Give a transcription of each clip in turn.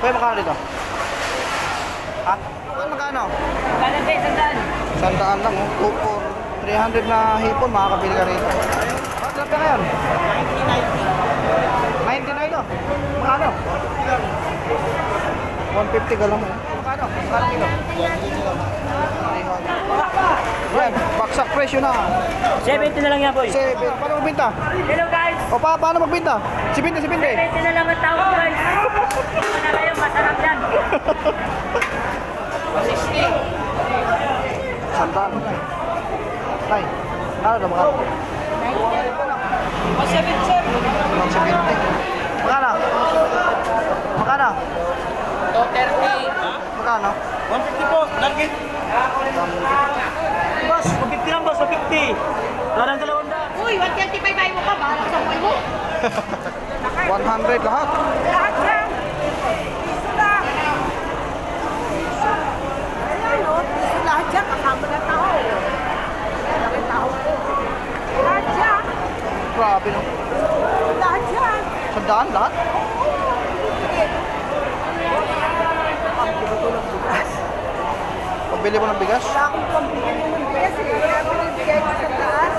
Kuya, magkano dito? Ha? Magkano? Magkano ba? Sandaan. Sandaan lang, oh. 300 na hipon, makakabili ka rito. Magkano ka ngayon? 99 to. Magkano? 150 ka lang mo. Magkano? Magkano kilo? 300. Yan, baksak presyo na. 70 na lang yan, boy. 7. Paano magbinta? Hello, guys. O paano magbinta? 70. 70 na lang ang tawag, guys. Ano na kayo? Masarap yan. Sandaan. Tay, ano na magkano? 170. Magkano? Magkano? 230. Magkano? 150 po. Langit. Boss, 150 lang, boss. 150. Parang 200. Uy, 125 ay mo pa ba? Sa buhay mo? 100 lahat. Lahat yan. Piso lang. Ayan o, piso lahat yan. Kasama ng tao. Laki tao ko. Lahat yan. Grabe no. Lahat yan. Sandaan lahat? Pabili mo ng bigas? Wala akong pambili ng bigas eh. Kaya pinibigay ko sa taas.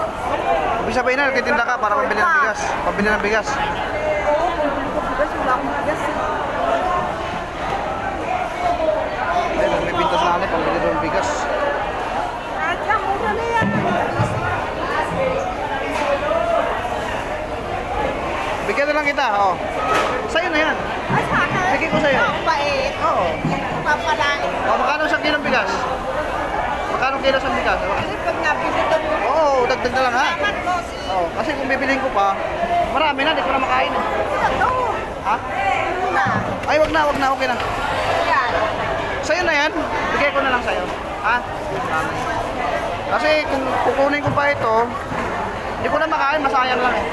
Ibig sabihin na, nagtitinda ka para pabili ng bigas. Pabili ng bigas. Oo, pambili ko bigas. Wala akong bigas eh. Ay, may pintas na alip, pabili ng bigas. Lahat yan, muna na yan. Bigyan na lang kita, oh. Sa'yo na yan. Ay, sa akin. Bigay ko sa'yo. Ang bait. Oo. Papalain. Oh, magkano isang kilong bigas? Magkano kilo sa bigas? Kasi pag nabili ko mo. Oo, dagdag na lang ha. Salamat, boss. Oh, kasi kung bibiliin ko pa, marami na, di ko na makain. Ito. Ha? Na. Ay, wag na, okay na. Yan. Sa'yo na yan, bigay ko na lang sa'yo. Ha? Kasi kung kukunin ko pa ito, hindi ko na makain, masayang lang eh.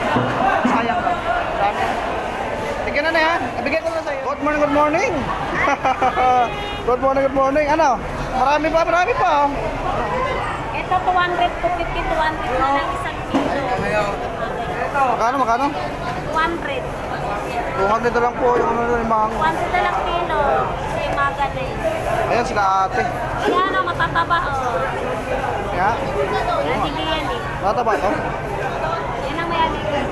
Sayang lang. Dami. Bigyan na yan. Bigay ko na sa'yo. Good morning, good morning. Good morning. Ano? Marami pa, oh. Ito 200 to 50 to 100 na lang isang kilo. Magkano? 200. 200 na lang po yung ano yung mga... 100 na lang kilo. Kasi maga na eh. Ayan sila ate. Ayan o, matataba o. Kaya, Yan, hindi yan eh. bata ba ito? Yan ang may aligay.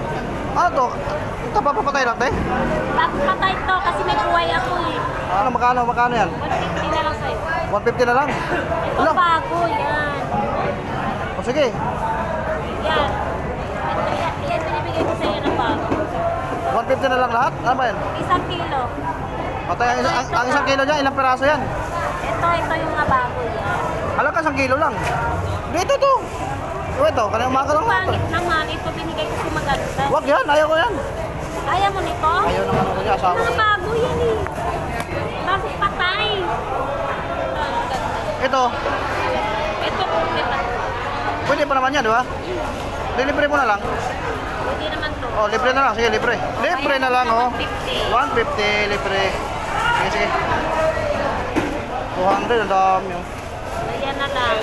Ano to? Ito papapatay natin? Patay to kasi may buhay ako eh. Ano, magkano yan? 150 na lang sa'yo. 150 na lang? Ito Ano? bago yan. O sige. Yan. Ito yan binibigay ko sa'yo ng bago. 150 na lang lahat? Ano ba yan? Isang kilo. Patay ang isang kilo dyan, ilang peraso yan? Ito yung mga bago yan. Alam ka, isang kilo lang. Dito to. Ito, kanina umaga lang ito. Pangit naman, ito binigay ko si maganda. Wag yan, ayaw ko yan. Ayaw mo nito? Ayaw naman ako niya, asawa Mga ko. bago yan eh. Bago patay. Ito, Ito po, diba? pwede pa naman yan, di ba? Libre mo na lang. Hindi naman to. Oh, libre na lang. Sige, libre. Libre na lang, oh. 150. 150, libre. Sige. 200, ang dami, oh. Ayan na lang.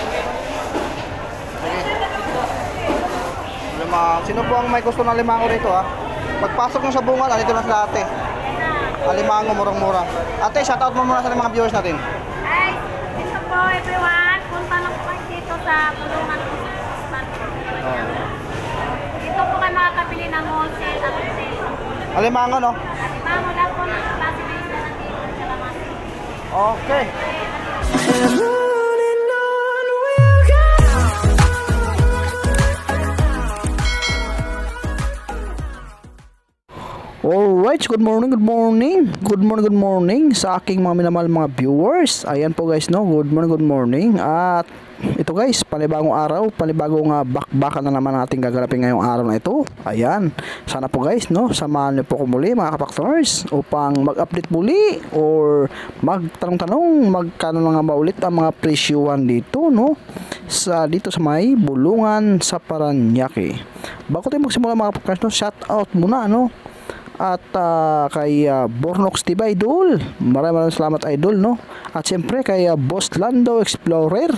Sige. Limang. Sino po ang may gusto ng limango rito, ha? Pagpasok nyo sa bunga, dito na sila ate. Ayan na. Limango, murang-mura. Ate, shoutout mo muna sa mga viewers natin. Ay, dito po everyone. Punta lang po kayo dito sa Bulungan Kusman. Dito po kayo makakabili ng wholesale at retail. Limango, no? At mamo lang po ng klase na isla ng dito. Salamat. Okay. Alright, good morning sa aking mga minamahal mga viewers. Ayan po guys, no, good morning. At ito guys, panibagong araw, panibagong bakbakan na naman natin gaganapin ngayong araw na ito. Ayan, sana po guys, no, samahan niyo po ko muli mga kapaktors upang mag-update muli or magtanong-tanong magkano na nga ba ulit ang mga presyuhan dito, no, dito sa may Bulungan sa Paranaque. Bago tayo magsimula mga kapaktors, no, shout out muna, no. At kay Bornox TV Idol, maraming salamat Idol, no? At siyempre kay Boss Lando Explorer,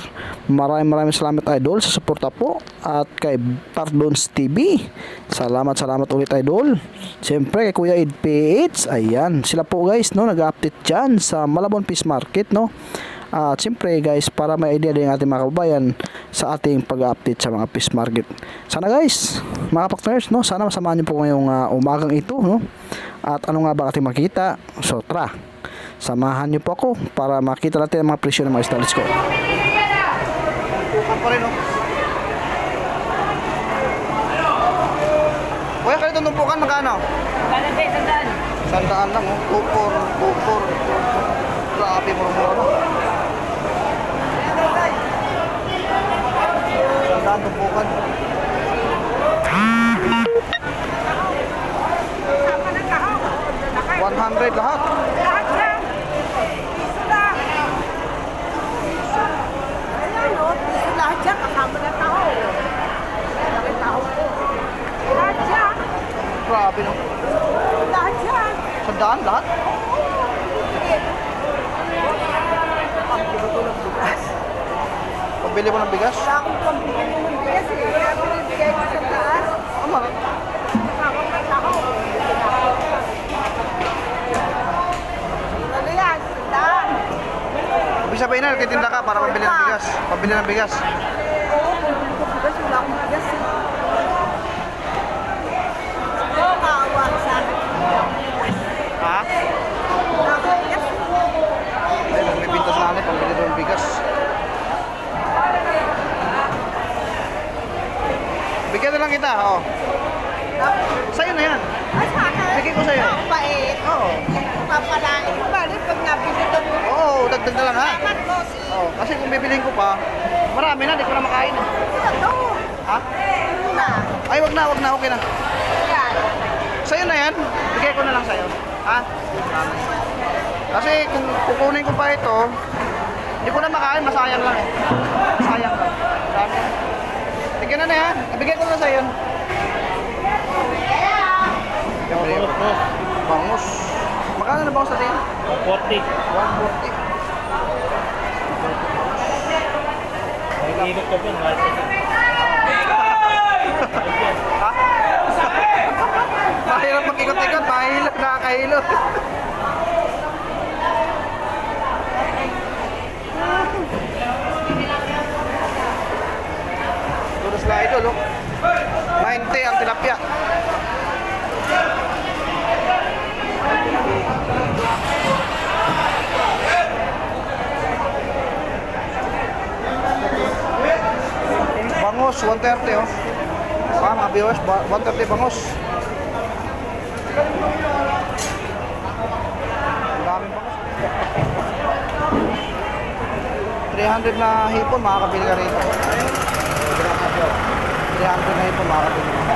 maraming salamat Idol sa suporta po. At kay Pardons TV, salamat ulit Idol. Siyempre kay Kuya Ed PH, ayan, sila po guys, no, nag-update dyan sa Malabon Fish Market, no? At siyempre guys, para may idea din ng ating mga kababayan sa ating pag-update sa mga fish market. Sana guys, mga partners, no, sana masamahan niyo po ngayong umagang ito, no? At ano nga ba ating makita? So tara, samahan niyo po ako para makita natin ang mga presyo ng mga isda. Let's go. Tukan pa rin, oh. Kuya, kanito tumpukan, magkano? Balade, sandaan. 100 lang, oh. 2-4. Grabe, mura-mura na. 100 tumpukan. Sama ng kahon. 100 lahat. Lahat yan. Piso lang. Ayan o, piso lahat yan. Kasama ng kahon. Laki kahon po. Lahat yan. Grabe, no? Lahat yan. 100 lahat? Pambili ko ng bigas. Pabili mo ng bigas? Wala akong pambili ng bigas eh. Kaya binibigay ko sa taas. Ama, Kasama ng kahon. Ano yan? Sandaan. ibig sabihin na, nagtitinda ka para pabili ng bigas. Pabili ng bigas. Oo, pambili ko bigas. Wala akong bigas eh. Siguro maawa sa akin. Ha? Wala akong bigas. Ay, magbibinta sa nanay, pabili doon ng bigas. Bigyan na lang kita, oh. Sa'yo na yan. Ay, sa akin. Bigay ko sa'yo. Ang bait. Oo. Papalain ko ba rin pag nabili ko mo? Oo, dagdag na lang ha. Salamat po si... Oo, kasi kung bibiliin ko pa, marami na, di ko na makain. Ito. Ha? Ano na? Ay, wag na, okay na. Yan. Sa'yo na yan, bigay ko na lang sa'yo. Ha? Kasi kung kukunin ko pa ito, di ko na makain, masayang lang eh. Sayang lang. Marami. Bigyan na yan, bigay ko na sa'yo. Bangus. Magkano na bangus natin? 40. 140. Nag-iinit ko po. Ha? Mahirap mag-ikot-ikot, mahilap, nakakahilot. Tulos na ito, look. 90 ang tilapia. Bangus, 130 oh. Mga viewers, 130 bangus. Daming bangus. 300 na hipon, makakabili ka rito. 300 na hipon, makakabili ka.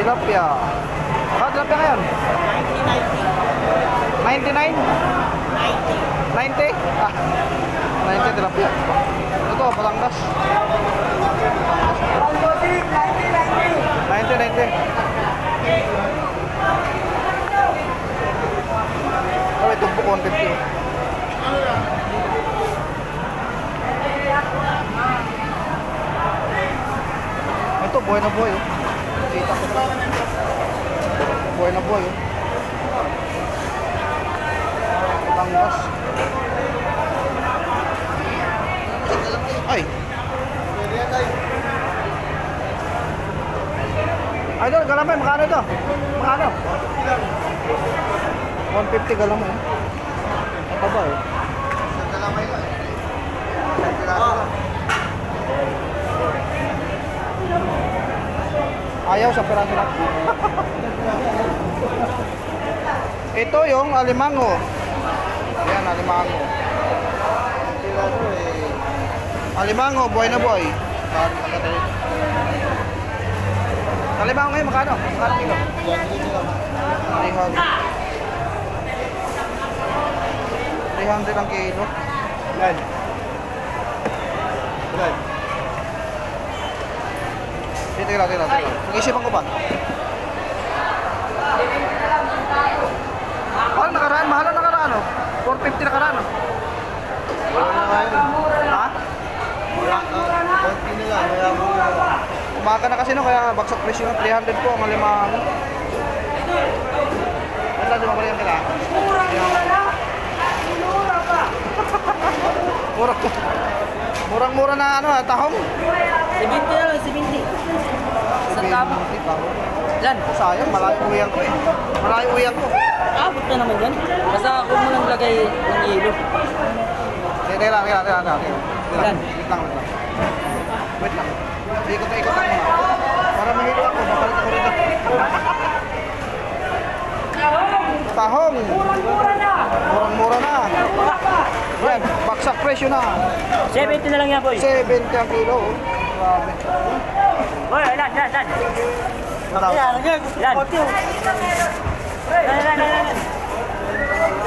Tilapia. Bakit tilapia ngayon? 99? 90? Ah, 90 tilapia. Ito, Batangas. 90. Oh, ito po 150. Ito, buhay na buhay. Oh. Kita ko na. Buhay na buhay. Batangas. Ay. Idol, galamay, magkano ito? Magkano? 150 galamay. Ang baba eh. Galamay lang. Ayaw sa peraso lang. Ito yung alimango. Ayan, alimango. Alimango, buhay na buhay. Alimango ngayon, magkano? Magkano kilo? 300 ang kilo. Yan. Yan. Tira. Pag-isipan ko ba? Mahal na nakaraan, oh. 450 nakaraan, oh. Ha? Umaga na kasi, no, kaya bagsak presyo ng 300 po ang alimang. Wala, di ba pala yung kailangan? Murang-mura na ano, tahong. 70 na lang, 70. Sa tama. Yan, sayang, malayo uwian ko eh. Malayo uwian ko. Abot na naman yan. Basta huwag mo nang lagay ng yelo. Teka lang. Yan. Wait lang. Ikot lang muna. Para mahilo ako, mapalit ako rito. Tahong. Murang-mura na. Yan, baksak presyo na. 70 na lang yan, boy. 70 ang kilo. Oh. Grabe. Boy, lan. Marami. Yan. Yan,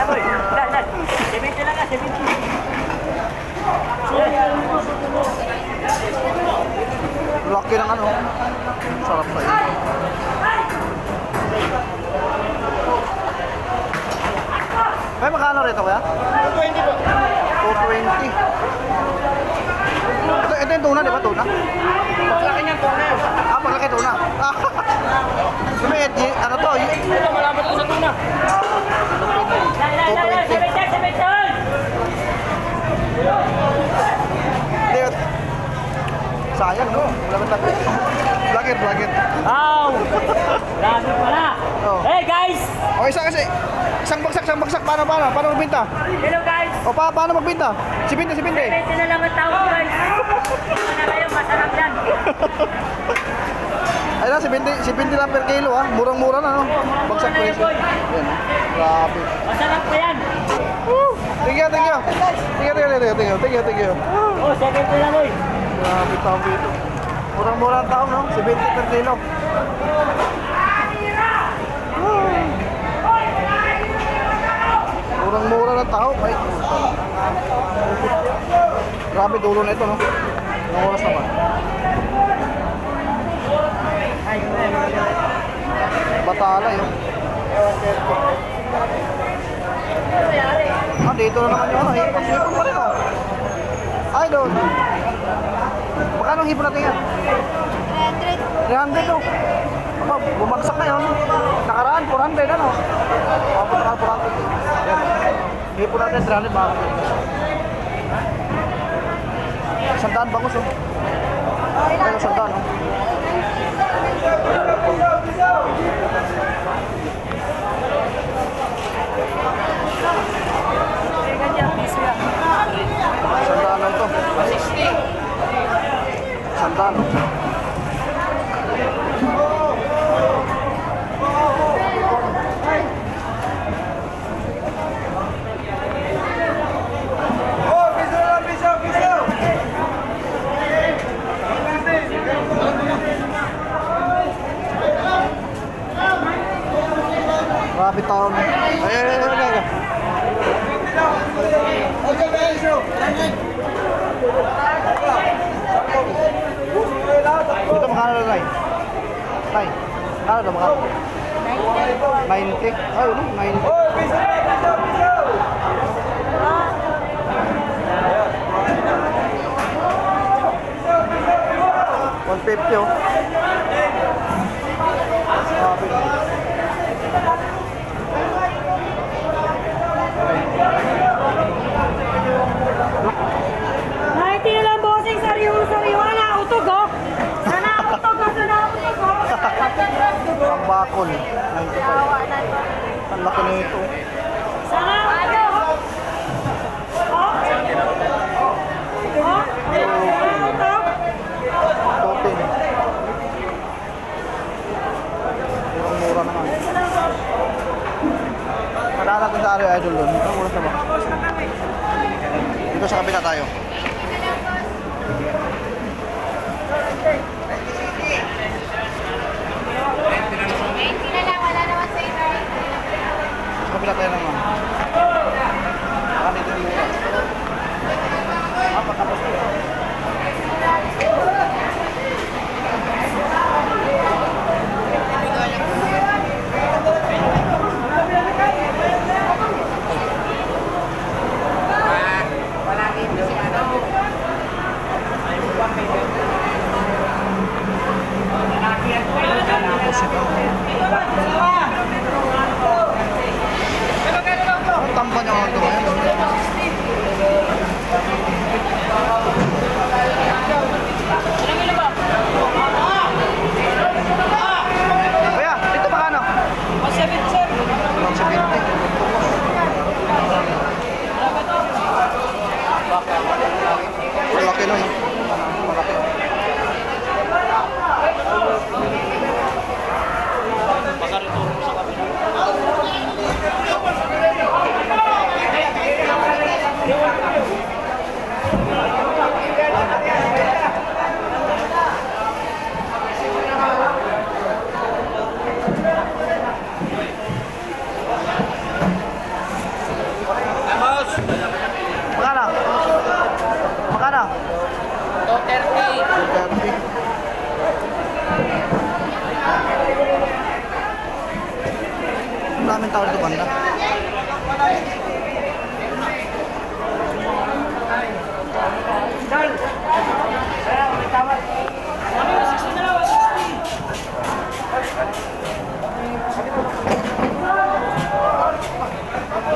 boy. Lan. 70 lang yan, 70. Laki ng ano. Sarap sa iyo. May magkano rito kuya? 220 po. 220. Ito yung tuna, di ba? Tuna? Paglaki niyan, tuna. Paglaki tuna. Lumit, ano to? Ito, malapit ko sa tuna. Lan. 70. Hindi. Sayang, no? Wala ba tayo? Vlogger. Aw! Grabe pala. Oh. Hey, guys! O, isang bagsak. Paano magbinta? Hello, guys! O, paano magbinta? 70. 70 na lang ang tawag, guys. Ano na kayo, masarap yan. Ay na, 70 lang per kilo, ha? Murang-mura na, no? Bagsak presyo. Yan, grabe. Masarap pa yan. Thank you. Oh, 70 na, boy. Grabe tao dito. Murang-mura ang tao, no? 70 per kilo. Murang-mura ng tao. Ay, grabe dulo na ito, no? Ang oras naman. Batala, yun. Dito na naman yung ano, hipon pa rin, oh. Ay, doon. Magkano ang hipon natin yan? 300, oh. Aba, bumagsak na yun. Nakaraan, 400, ano? Abot na 400. Yan. Hipon natin, 300, bakit? 100 bangus, oh. Ayun, 100, oh. Sandaan lang ito. 60. Sandaan. Grabe taon. Ay. Ito makano na, Nay? Nay, ano na makano? 90. Ay, ano? 150, oh. Grabe. Nakiti na lang bossing, sariwa na utog oh. Sana utog oh. Ang bakol. 95. Ang laki na ito. Sana utog oh. Totin. Murang-mura naman. Madala natin sa Ario Idol doon. Ang oras na ba? Dito sa kabila tayo. Thank you na lang. kabila tayo naman. Dito yung mura. Patapos ko. Ang tamba niya ako ito ngayon. Kuya, dito magkano? 170. Malaki nun. Malaki. Magkano? Magkano? 230. Ang daming tao dito banda.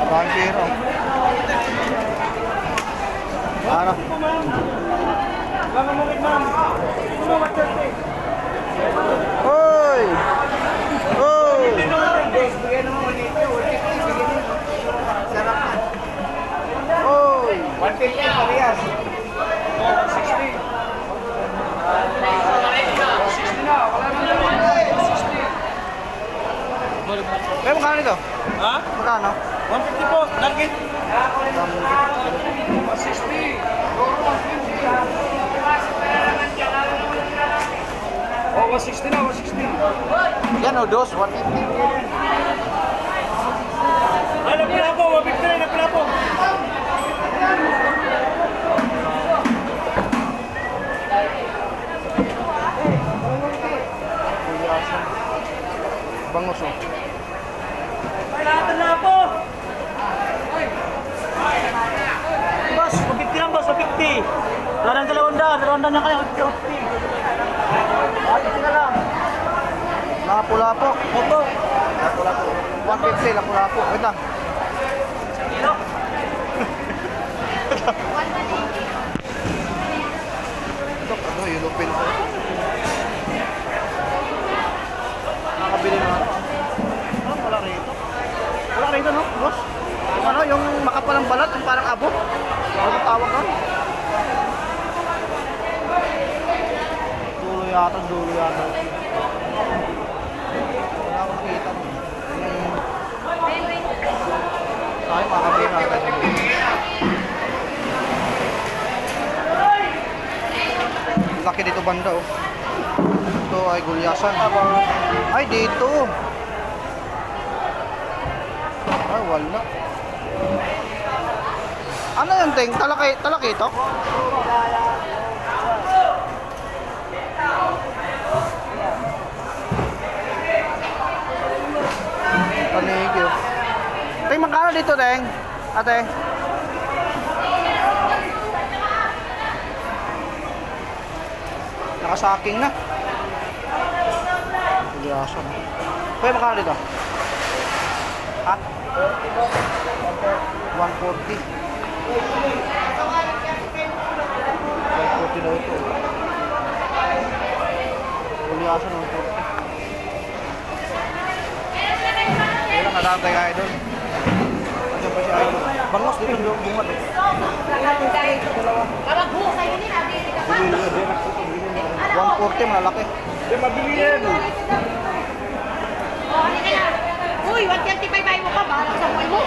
Bangkiro. Ano? Hoy! Hoy! Hoy! 150 parehas. 160. Kaya magkano nito? Ha? Magkano? 150 po, langit. 160. Oh, 160 na, 160. Yan o, dos, 150. Ay, napila po, 150, napila po. Bangus o. Lahat na po. Boss, 150 lang boss, 150. Darang 200 na kayo, 150. Ito na lang. Lapu-lapu. Opo. Lapu-lapu. 150, lapu-lapu. Wait lang. Kilo. Ito, ano, yulupin ko. Nakabili na ano. Ano, wala rito. Wala rito, no? Boss? Yung ano, yung makapalang balat, yung parang abo. Ano tawag ka? Dulo yata, dulo yata. Wala akong kita. Tayo, makabili natin. Laki dito banda, oh. Ito ay gulyasan. Ay, dito. Ay, wala. Ano yun, Ting? Talaki ito? Panigi, oh. Ting, magkano dito, Ting? Ate? Nakasaking na. Gulyasan. Kuya, magkano dito? Ha? 140. 140 daw ito. Gulyasan, 140. Kailan nadantay ka idol? Andiyan pa si idol. Bangos dito yung bunga doon. 140, malaki. Di mabili yan. Uy, 135 ay mo ka, bahala ka sa buhay mo.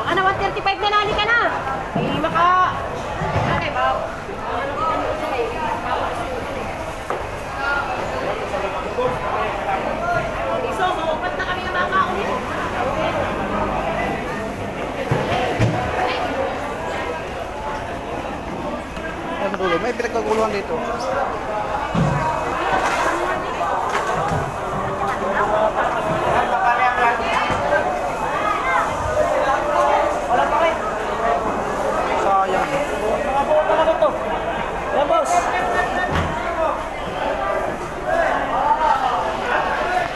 Baka na 135 na nali ka na. Ay, maka... Okay, ba? bakit naguluhan dito. Sayang. Mga buo talaga to. Yan, boss.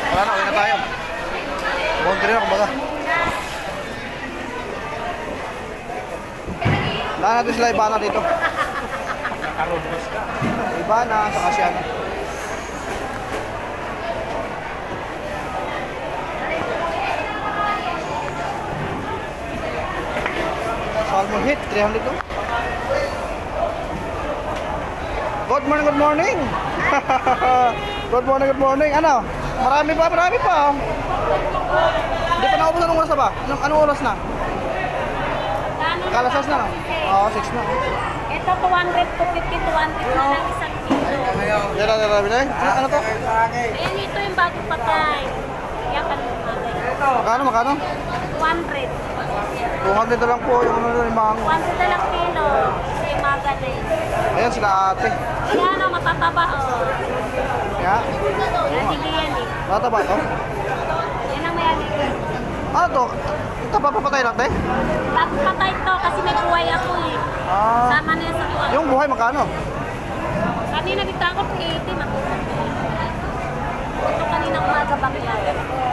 Wala na, uwi na tayo. Boundary na, kumbaga. Lahat natin sila Ibana dito. Ibana, sa Kasyano. Salmon hit, 300 to. Good morning, good morning. Good morning, good morning. Ano? Marami pa, marami pa. Oh. Hindi pa naubos, anong oras na ba? Anong oras na? Kalasas na, no? Oo, 6 na. Ito 200 to 50, 200 na lang isang kilo. Dala, binay. Ano to? Ayan, ito yung bago patay. Yan ka lumagay. Magkano? 200. 200 na lang po yung ano yung mango. 100 na lang kilo. Kasi magaling. Ayan sila ate. Ayan o, matataba o. Kaya, Yan, hindi yan eh. nataba to. Yan ang mayami. Ano to? Ito papapatay natin? Bago patay to kasi may buhay ako eh. Ah, Sama na yan sa buhay. yung buhay magkano? Kanina bigta ko 80, matutok. Ito kanina umaga bakla.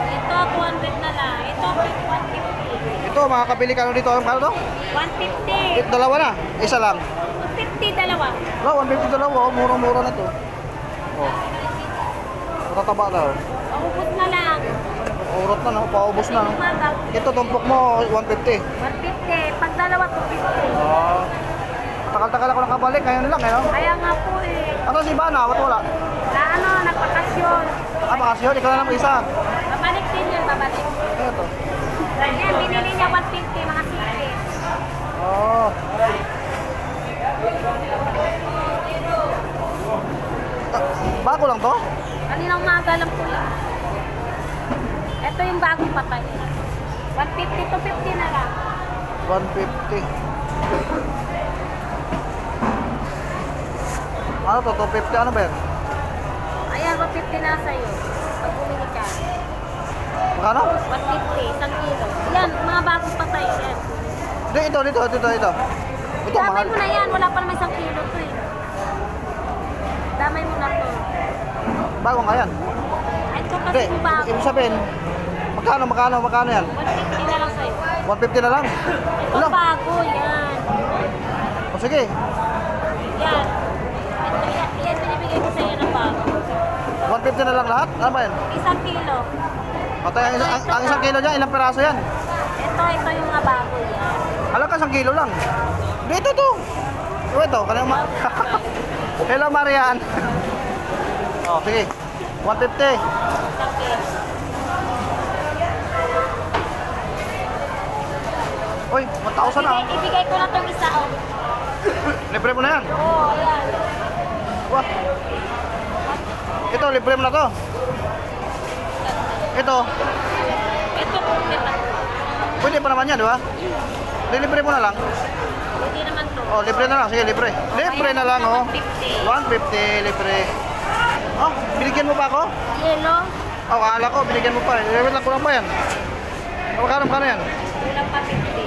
Ito 200 na lang. Ito 150. Ito, makakabili ka dito. Ano to? 150. Dalawa na. Isa lang. 150 dalawa. No, 150 dalawa. Oh, murang-mura na to. Oh. Matataba daw. Paubos na lang. Urot na, no? Paubos na, no? Umaga. Ito, tumpok mo, 150. 150. Pag dalawa 250. Ah. Takal-takal ako nakabalik. Ngayon lang, eh, no? Kaya nga po eh. Ano si Ibana? Ba't wala? Na ano, nagpakasyon. Ah, bakasyon. Ikaw na lang isa. Babalik din yun, babalik. Ano to? Yan, binili niya 150 mga sipit. Oh. Bago lang to? Kanina umaga lang po yan. Ito yung bagong patay. 150 to 50 na lang. 150. Ano to? 250? Ano ba yan? Ayan, 150 na sa'yo. Pag bumili ka. Magkano? 150, isang kilo. Yan, mga bagong patay. Yan. Dito. Ito, Damay mahal. mo na yan. Wala pa naman isang kilo to eh. Damay mo na to. Bago nga yan. Ito Hindi, kasi yung bago. ibig sabihin, magkano yan? 150 na lang sa'yo. 150 na lang? Ito Wala. bago, yan. O sige, Yan. Ito, yan binibigay ko sa'yo ng bago. 150 na lang lahat? Ano ba yan? Isang kilo. Patay, ang isang kilo niya, ilang peraso yan? Ito yung mga bago yan. Alam ka, 1 kilo lang. Dito to. Ito, kanina Hello, Marian. O, sige. 150. Isang kilo. Uy, 1,000 na. Ibigay ko na itong isa. Oh. Libre mo na yan. Oo, ayan. Wah. Ito, libre mo na to. Ito, Ito, kumita. pwede pa naman yan, di ba? Libre mo na lang. Hindi naman to. Oh, libre na lang. Sige, libre. Libre na lang, oh. 150. 150, libre. Oh, binigyan mo pa ako? Yellow. Oh, akala ko, binigyan mo pa. Wait lang, kulang pa yan. Magkano yan? Kulang pa 50.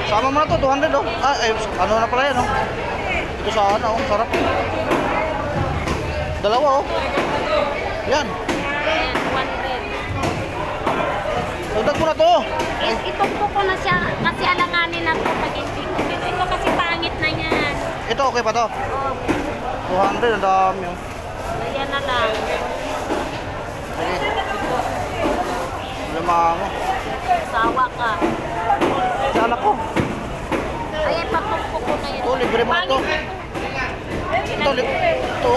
Sama mo na to, 200, oh. Ah, ano na pala yan, oh. Ito sa ano, oh. Sarap. Dalawa, oh. Yan. Ayan, 100. Dagdag mo na to. Itumpok ko na siya kasi alanganin na ito pag hindi ko. Ito kasi pangit na yan. Ito, okay pa to. Oh, 200, ang dami, oh. ayan na lang. Sige. Lumango. Sawa ka. Sa anak ko. Ayan, patumpok ko na yan. Ito, libre mo na to. Ito, ito.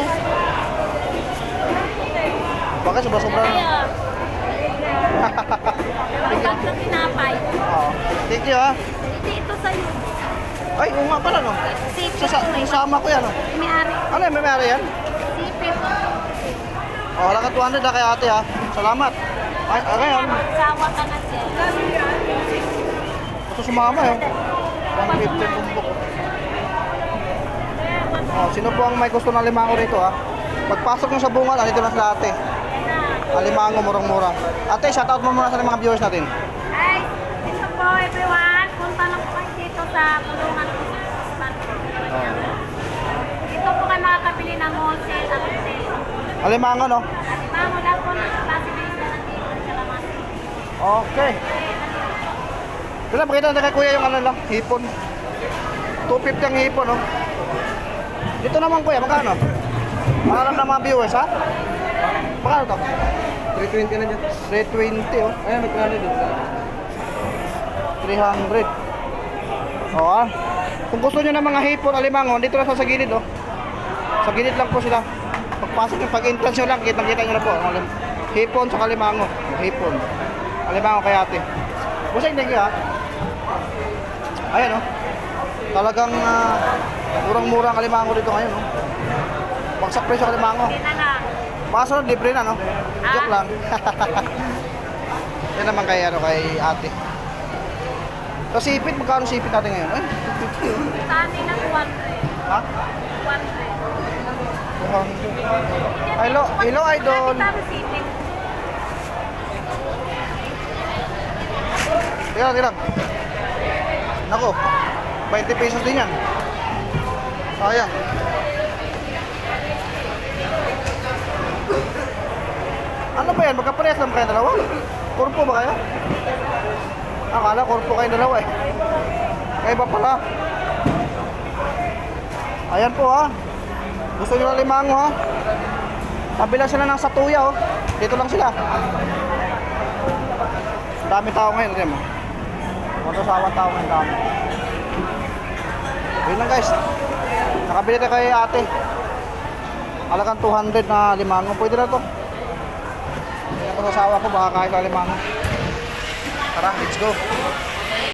Bakit sobra-sobra na? Ayan. Pagkat sa tinapay. Oo. Thank you, ha. Hindi ito sa'yo. Ay, oo nga pala, no. Sipit. Sama ko yan, oh. May-ari. Ano yung may-ari yan? Sipit. Oh, wala ka 200 na kay ate, ha. Salamat. Ay, ngayon. Sawa ka na siya. Ito sumama, eh. 150 ang bumbok. Oh, sino po ang may gusto ng limango rito ha? Pagpasok nyo sa bunga, nandito lang sa ate. Alimango, murang-mura. Ate, shoutout mo muna sa mga viewers natin. Ay, ito po everyone. Punta lang po kayo dito sa Bulungan po. Dito po kayo makakabili ng wholesale at retail. Alimango, no? Mango lang po ng klase base na nandito sa laman. Okay. Kailan pakita natin kay kuya yung ano lang, hipon. 250 ang hipon, no? Dito naman kuya, magkano? Pangalan ng mga viewers, ha? Magkano to? 320 na dyan. 320, oh. Ayan, magkano dito? 300. O, ah. Kung gusto nyo ng mga hipon, alimango, dito lang sa gilid, oh. Sa gilid lang po sila. Pagpasok nyo, pag-entrance nyo lang, kitang-kita nyo na po. Hipon sa alimango. Hipon. Alimango kay ate. Busay, thank you, ha. Ayan, oh. Talagang murang-murang alimango dito ngayon, oh. Bagsak presyo alimango. Hindi na lang. Baka sunod, libre na, no? Joke lang. Yan naman kay, ano, kay ate. So, sipit, magkano sipit natin ngayon? Ay, 250, oh. Sa atin ng 100. Ha? 100. Hello, hello, idol. Sabi sipit. Tira. Nako, 20 pesos din yan. Sayang. Ano ba yan? Magkaparehas lang kayo dalawa? Kurpo ba kayo? Akala kurpo kayo dalawa eh. Kaya iba pala. Ayan po ha. Gusto nyo ng limango ha? Tabi lang sila ng Satuya oh. Dito lang sila. Dami tao ngayon. Tignan mo. Matosawang tao ngayon. Dami. Yun lang guys. Nakabili tayo kay ate. Halagang 200 na limango. Pwede na to. Hindi na to sa asawa ko. Baka kahit na limango. Tara, let's go.